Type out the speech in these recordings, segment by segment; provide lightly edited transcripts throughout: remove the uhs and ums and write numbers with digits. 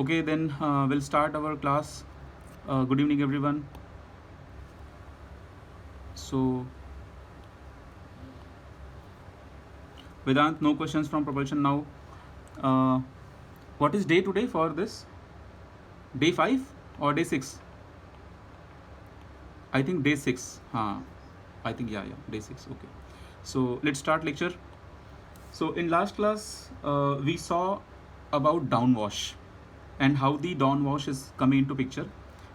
Okay, then we'll start our class. Good evening, everyone. So, Vedant, no questions from propulsion now. Uh, what is day today for this? Day 5 or day 6? I think day 6. I think, yeah, day 6. Okay. So, let's start lecture. So, in last class, we saw about downwash and how the downwash is coming into picture.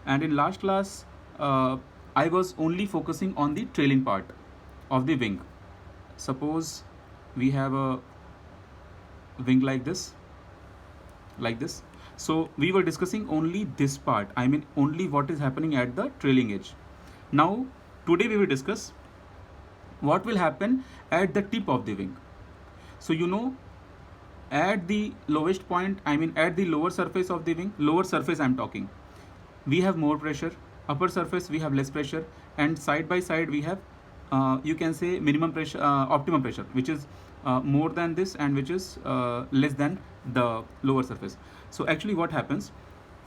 And in last class, I was only focusing on the trailing part of the wing. Suppose we have a wing like this. So we were discussing only this part, I mean only what is happening at the trailing edge. Now today we will discuss what will happen at the tip of the wing. So at the lowest point, I mean at the lower surface of the wing, lower surface I'm talking, we have more pressure, upper surface we have less pressure, and side by side we have you can say minimum pressure, optimum pressure, which is more than this and which is less than the lower surface. So actually what happens,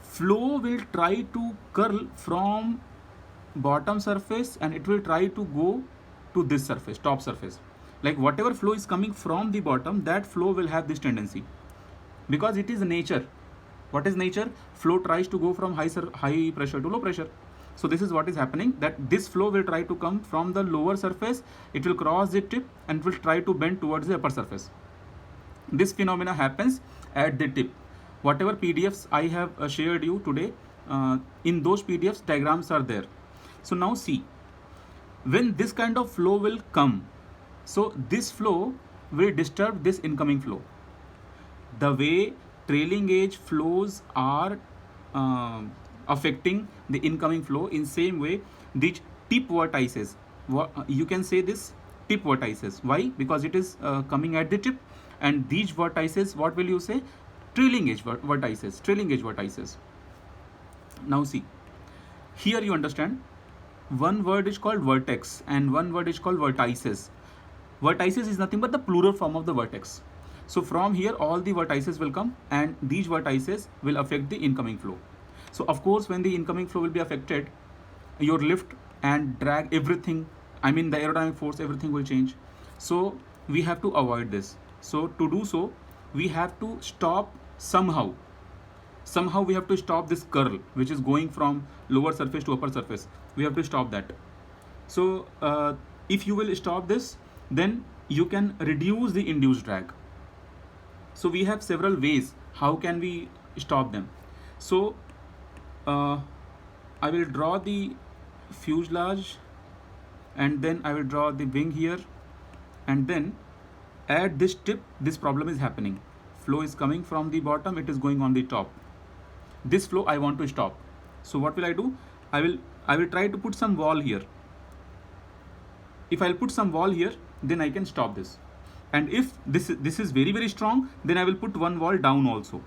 flow will try to curl from bottom surface and it will try to go to this surface, top surface. Like whatever flow is coming from the bottom, that flow will have this tendency, because it is nature. What is nature? Flow tries to go from high pressure to low pressure. So this is what is happening, that this flow will try to come from the lower surface, it will cross the tip and will try to bend towards the upper surface. This phenomena happens at the tip. Whatever PDFs I have shared you today, in those PDFs diagrams are there. So now see, when this kind of flow will come, so this flow will disturb this incoming flow. The way trailing edge flows are affecting the incoming flow, in same way these tip vortices, you can say this tip vortices. Why? Because it is coming at the tip, and these vortices, what will you say? Trailing edge vortices. Now see, here you understand, one word is called vertex and one word is called vertices. Vertices is nothing but the plural form of the vertex. So from here all the vertices will come and these vertices will affect the incoming flow. So of course when the incoming flow will be affected, your lift and drag, everything, I mean the aerodynamic force, everything will change. So we have to avoid this. So to do so, we have to stop somehow we have to stop this curl which is going from lower surface to upper surface. We have to stop that. So if you will stop this, then you can reduce the induced drag. So we have several ways how can we stop them. So I will draw the fuselage and then I will draw the wing here, and then at this tip this problem is happening. Flow is coming from the bottom, it is going on the top. This flow I want to stop. So what will I do? I will try to put some wall here. If I'll put some wall here, then I can stop this. And if this is very, very strong, then I will put one wall down also.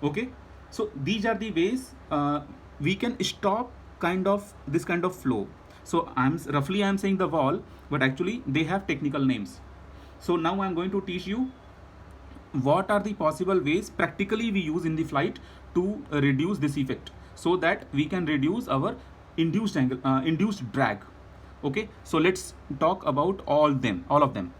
Okay, so these are the ways we can stop this kind of flow. So I'm saying the wall, but actually they have technical names. So now I'm going to teach you what are the possible ways practically we use in the flight to reduce this effect, so that we can reduce our induced drag. Okay, so let's talk about all of them.